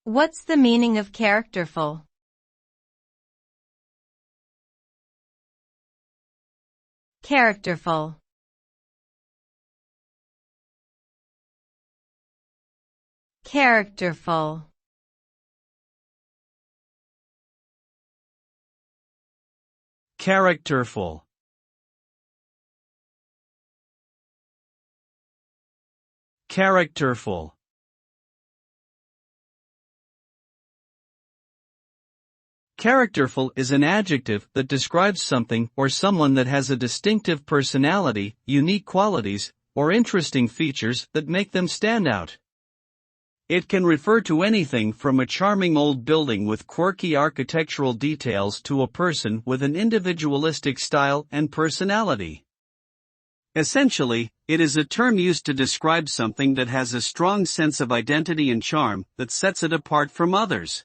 What's the meaning of characterful? Characterful. Characterful. Characterful. Characterful. Characterful is an adjective that describes something or someone that has a distinctive personality, unique qualities, or interesting features that make them stand out. It can refer to anything from a charming old building with quirky architectural details to a person with an individualistic style and personality. Essentially, it is a term used to describe something that has a strong sense of identity and charm that sets it apart from others.